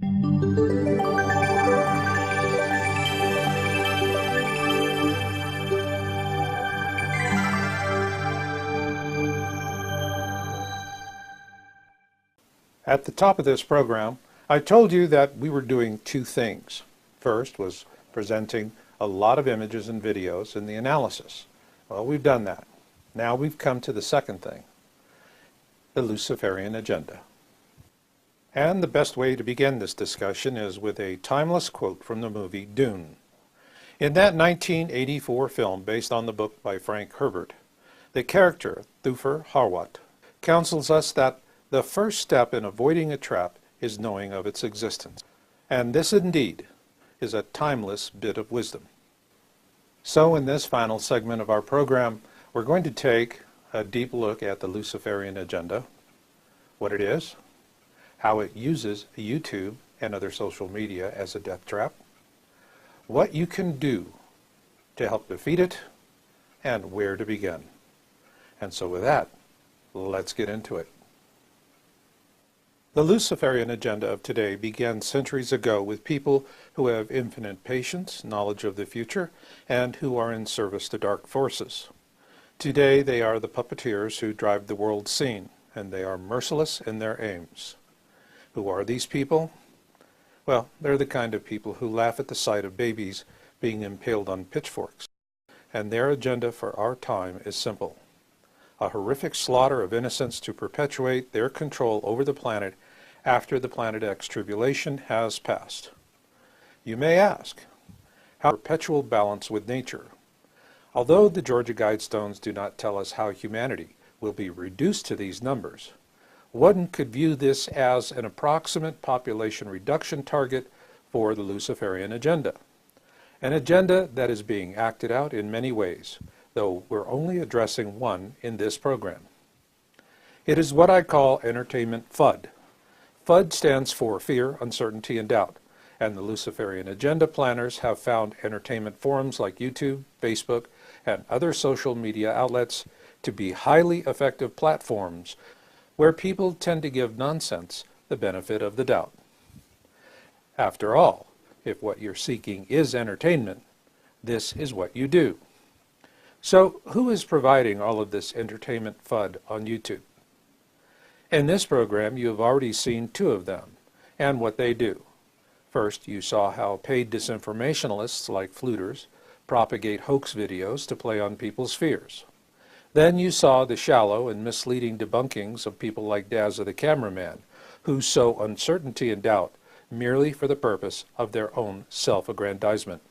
At the top of this program, I told you that we were doing two things. First was presenting a lot of images and videos in the analysis. Well, we've done that. Now we've come to the second thing, the Luciferian Agenda. And the best way to begin this discussion is with a timeless quote from the movie Dune. In that 1984 film based on the book by Frank Herbert, the character, Thufir Hawat, counsels us that the first step in avoiding a trap is knowing of its existence. And this indeed is a timeless bit of wisdom. So in this final segment of our program, we're going to take a deep look at the Luciferian Agenda, what it is, how it uses YouTube and other social media as a death trap, what you can do to help defeat it, and where to begin. And so with that, let's get into it. The Luciferian agenda of today began centuries ago with people who have infinite patience, knowledge of the future, and who are in service to dark forces. Today they are the puppeteers who drive the world scene, and they are merciless in their aims. Who are these people? Well, they're the kind of people who laugh at the sight of babies being impaled on pitchforks. And their agenda for our time is simple: a horrific slaughter of innocents to perpetuate their control over the planet after the Planet X tribulation has passed. You may ask, how perpetual balance with nature? Although the Georgia Guidestones do not tell us how humanity will be reduced to these numbers, one could view this as an approximate population reduction target for the Luciferian agenda. An agenda that is being acted out in many ways, though we're only addressing one in this program. It is what I call entertainment FUD. FUD stands for fear, uncertainty, and doubt, and the Luciferian agenda planners have found entertainment forums like YouTube, Facebook, and other social media outlets to be highly effective platforms where people tend to give nonsense the benefit of the doubt. After all, if what you're seeking is entertainment, this is what you do. So, who is providing all of this entertainment FUD on YouTube? In this program, you have already seen two of them, and what they do. First, you saw how paid disinformationalists like fluters propagate hoax videos to play on people's fears. Then you saw the shallow and misleading debunkings of people like Dazza the cameraman, who sow uncertainty and doubt merely for the purpose of their own self-aggrandizement.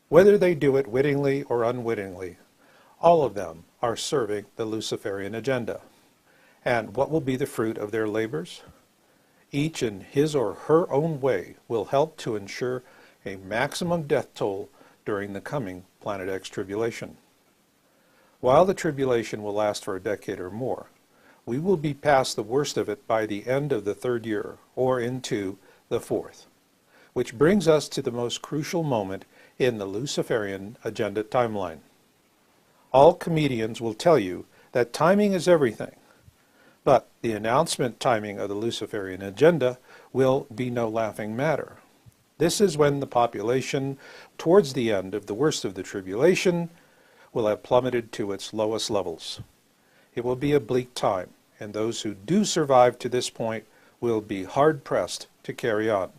Whether they do it wittingly or unwittingly, all of them are serving the Luciferian agenda. And what will be the fruit of their labors? Each in his or her own way will help to ensure a maximum death toll during the coming Planet X tribulation. While the tribulation will last for a decade or more, we will be past the worst of it by the end of the third year, or into the fourth. Which brings us to the most crucial moment in the Luciferian agenda timeline. All comedians will tell you that timing is everything, but the announcement timing of the Luciferian agenda will be no laughing matter. This is when the population, towards the end of the worst of the tribulation, will have plummeted to its lowest levels. It will be a bleak time, and those who do survive to this point will be hard-pressed to carry on.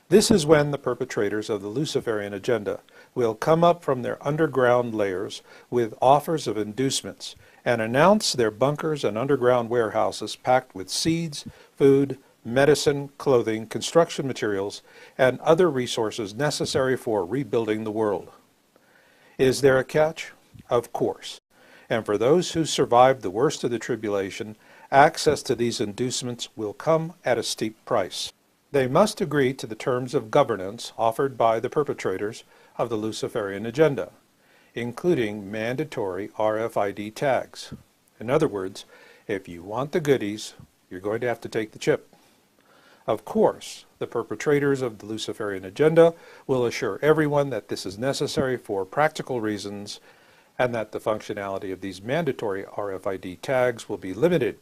This is when the perpetrators of the Luciferian agenda will come up from their underground layers with offers of inducements and announce their bunkers and underground warehouses packed with seeds, food, medicine, clothing, construction materials, and other resources necessary for rebuilding the world. Is there a catch? Of course. And for those who survived the worst of the tribulation, access to these inducements will come at a steep price. They must agree to the terms of governance offered by the perpetrators of the Luciferian agenda, including mandatory RFID tags. In other words, if you want the goodies, you're going to have to take the chip. Of course, the perpetrators of the Luciferian agenda will assure everyone that this is necessary for practical reasons and that the functionality of these mandatory RFID tags will be limited.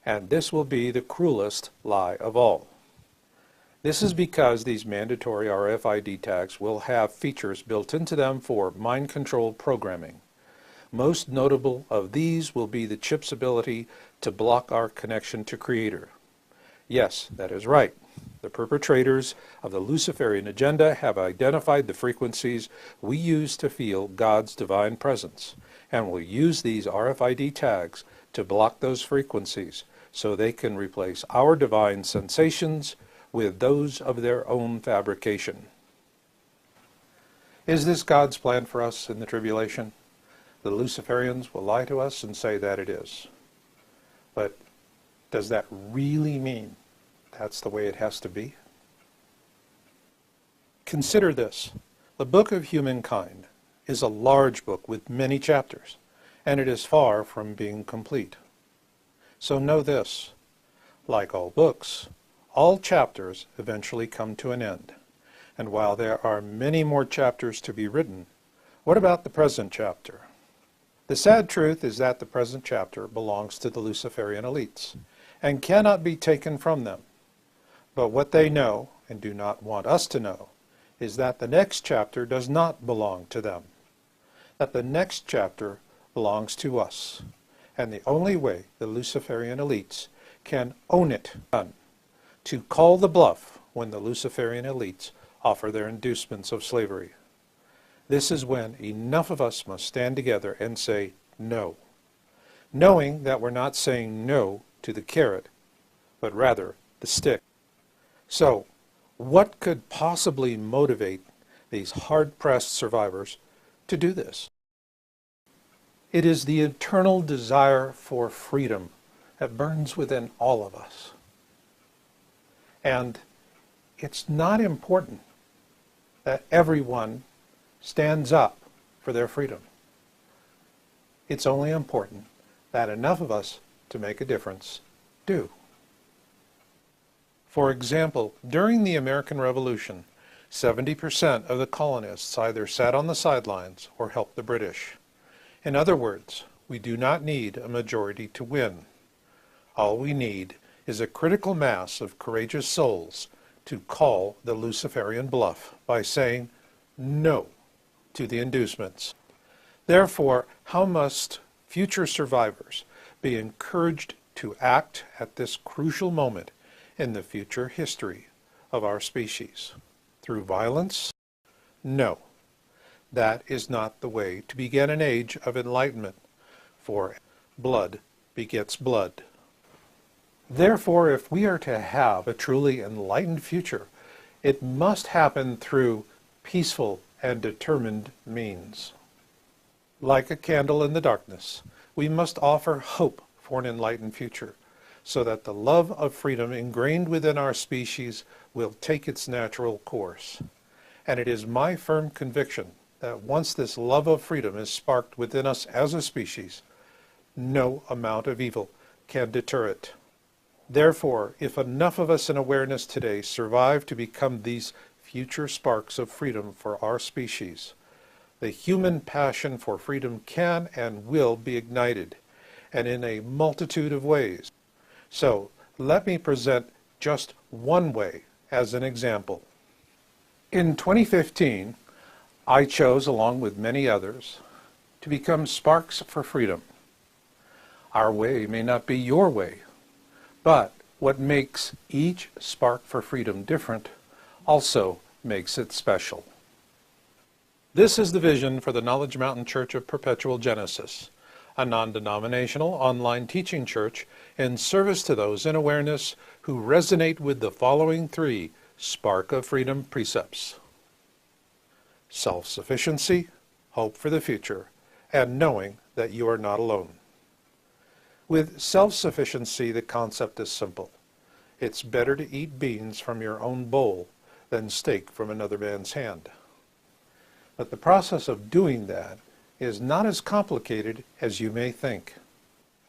And this will be the cruelest lie of all. This is because these mandatory RFID tags will have features built into them for mind control programming. Most notable of these will be the chip's ability to block our connection to Creator. Yes, that is right. The perpetrators of the Luciferian agenda have identified the frequencies we use to feel God's divine presence, and will use these RFID tags to block those frequencies so they can replace our divine sensations with those of their own fabrication. Is this God's plan for us in the tribulation? The Luciferians will lie to us and say that it is. But does that really mean that's the way it has to be? Consider this. The Book of Humankind is a large book with many chapters, and it is far from being complete. So know this, like all books, all chapters eventually come to an end. And while there are many more chapters to be written, what about the present chapter? The sad truth is that the present chapter belongs to the Luciferian elites and cannot be taken from them. But what they know, and do not want us to know, is that the next chapter does not belong to them. That the next chapter belongs to us. And the only way the Luciferian elites can own it, to call the bluff when the Luciferian elites offer their inducements of slavery. This is when enough of us must stand together and say no, knowing that we're not saying no to the carrot, but rather the stick. So, what could possibly motivate these hard-pressed survivors to do this? It is the eternal desire for freedom that burns within all of us. And it's not important that everyone stands up for their freedom. It's only important that enough of us to make a difference do. For example, during the American Revolution, 70% of the colonists either sat on the sidelines or helped the British. In other words, we do not need a majority to win. All we need is a critical mass of courageous souls to call the Luciferian bluff by saying no to the inducements. Therefore, how must future survivors be encouraged to act at this crucial moment in the future history of our species? Through violence? No. That is not the way to begin an age of enlightenment, for blood begets blood. Therefore, if we are to have a truly enlightened future, it must happen through peaceful and determined means. Like a candle in the darkness, we must offer hope for an enlightened future, so that the love of freedom ingrained within our species will take its natural course. And it is my firm conviction that once this love of freedom is sparked within us as a species, no amount of evil can deter it. Therefore, if enough of us in awareness today survive to become these future sparks of freedom for our species, the human passion for freedom can and will be ignited, and in a multitude of ways. So, let me present just one way as an example. In 2015, I chose, along with many others, to become sparks for freedom. Our way may not be your way, but what makes each spark for freedom different also makes it special. This is the vision for the Knowledge Mountain Church of Perpetual Genesis, a non-denominational online teaching church in service to those in awareness who resonate with the following 3 Spark of Freedom precepts: self-sufficiency, hope for the future, and knowing that you are not alone. With self-sufficiency, the concept is simple. It's better to eat beans from your own bowl than steak from another man's hand. But the process of doing that is not as complicated as you may think.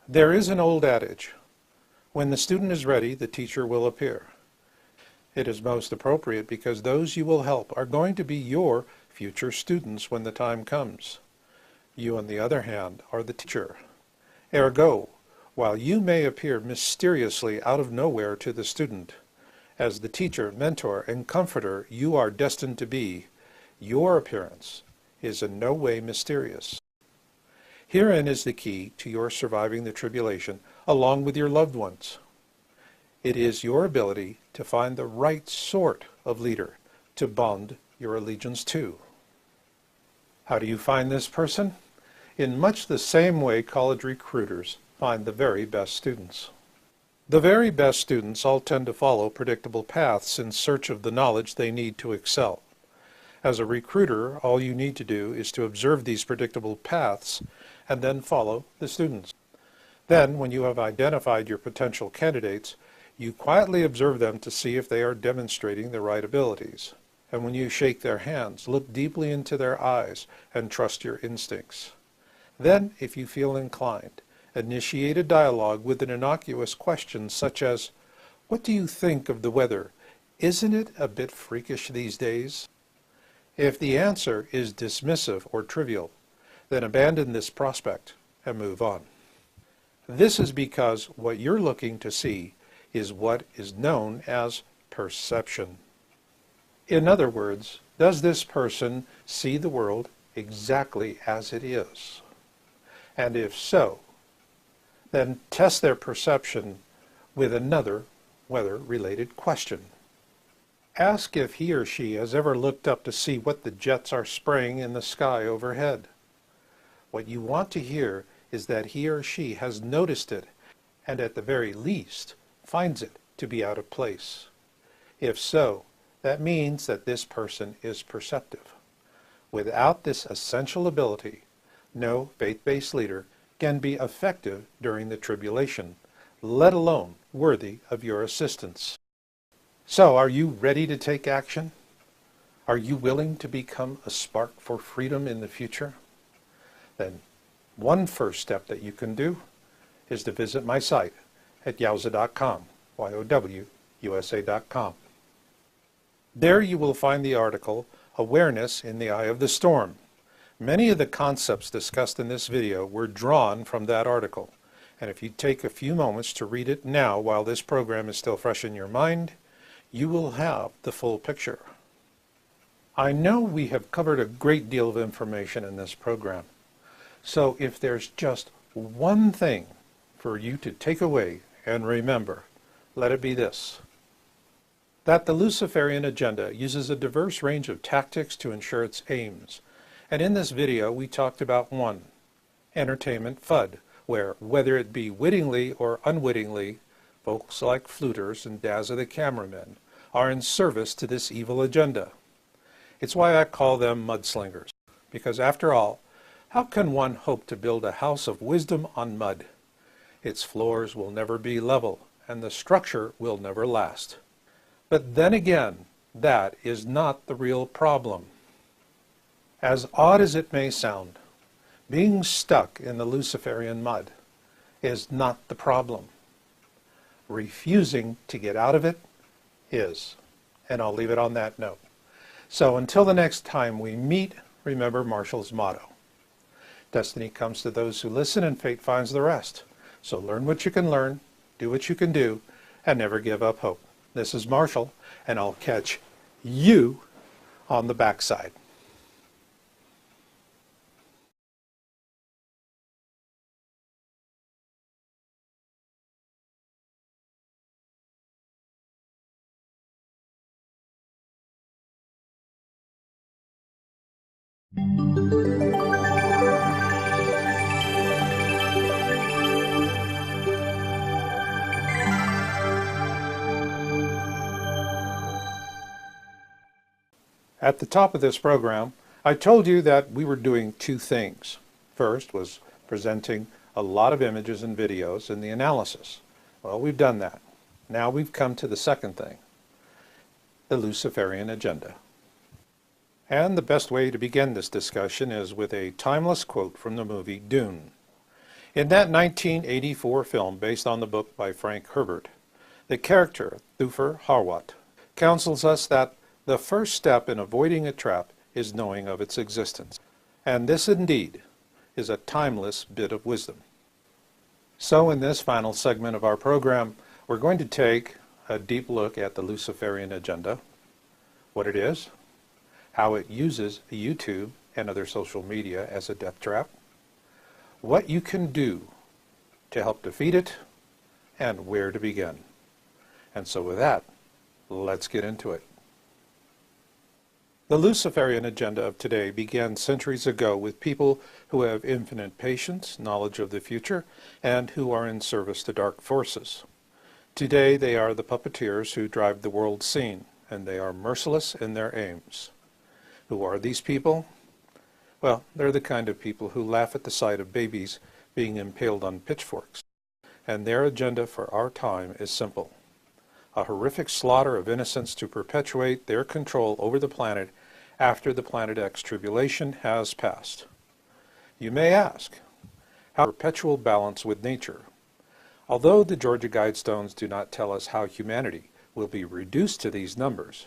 There is an old adage, when the student is ready, the teacher will appear. It is most appropriate because those you will help are going to be your future students when the time comes. You, on the other hand, are the teacher. Ergo, while you may appear mysteriously out of nowhere to the student, As the teacher, mentor, and comforter you are destined to be, your appearance is in no way mysterious. Herein is the key to your surviving the tribulation along with your loved ones. It is your ability to find the right sort of leader to bond your allegiance to. How do you find this person? In much the same way college recruiters find the very best students. The very best students all tend to follow predictable paths in search of the knowledge they need to excel. As a recruiter, all you need to do is to observe these predictable paths and then follow the students. Then, when you have identified your potential candidates, you quietly observe them to see if they are demonstrating the right abilities. And when you shake their hands, look deeply into their eyes and trust your instincts. Then, if you feel inclined, initiate a dialogue with an innocuous question such as, "What do you think of the weather? Isn't it a bit freakish these days?" If the answer is dismissive or trivial, then abandon this prospect and move on. This is because what you're looking to see is what is known as perception. In other words, does this person see the world exactly as it is? And if so, then test their perception with another weather-related question. Ask if he or she has ever looked up to see what the jets are spraying in the sky overhead. What you want to hear is that he or she has noticed it, and at the very least, finds it to be out of place. If so, that means that this person is perceptive. Without this essential ability, no faith-based leader can be effective during the tribulation, let alone worthy of your assistance. So, are you ready to take action? Are you willing to become a spark for freedom in the future? Then, one first step that you can do is to visit my site at yowza.com, YOWUSA.com. There you will find the article, Awareness in the Eye of the Storm. Many of the concepts discussed in this video were drawn from that article, and if you take a few moments to read it now while this program is still fresh in your mind, you will have the full picture. I know we have covered a great deal of information in this program, so if there's just one thing for you to take away and remember, let it be this: that the Luciferian agenda uses a diverse range of tactics to ensure its aims. And in this video, we talked about one, entertainment FUD, where, whether it be wittingly or unwittingly, folks like fluters and Dazza the cameraman are in service to this evil agenda. It's why I call them mudslingers, because after all, how can one hope to build a house of wisdom on mud? Its floors will never be level, and the structure will never last. But then again, that is not the real problem. As odd as it may sound, being stuck in the Luciferian mud is not the problem. Refusing to get out of it is. And I'll leave it on that note. So until the next time we meet, remember Marshall's motto: destiny comes to those who listen, and fate finds the rest. So learn what you can learn, do what you can do, and never give up hope. This is Marshall, and I'll catch you on the backside. At the top of this program, I told you that we were doing two things. First was presenting a lot of images and videos in the analysis. Well, we've done that. Now we've come to the second thing, the Luciferian Agenda. And the best way to begin this discussion is with a timeless quote from the movie Dune. In that 1984 film based on the book by Frank Herbert, the character, Thufir Hawat, counsels us that the first step in avoiding a trap is knowing of its existence. And this indeed is a timeless bit of wisdom. So in this final segment of our program, we're going to take a deep look at the Luciferian Agenda, what it is, how it uses YouTube and other social media as a death trap, what you can do to help defeat it, and where to begin. And so with that, let's get into it. The Luciferian agenda of today began centuries ago with people who have infinite patience, knowledge of the future, and who are in service to dark forces. Today they are the puppeteers who drive the world scene, and they are merciless in their aims. Who are these people? Well, they're the kind of people who laugh at the sight of babies being impaled on pitchforks. And their agenda for our time is simple: a horrific slaughter of innocents to perpetuate their control over the planet after the Planet X tribulation has passed. You may ask, how perpetual balance with nature? Although the Georgia Guidestones do not tell us how humanity will be reduced to these numbers,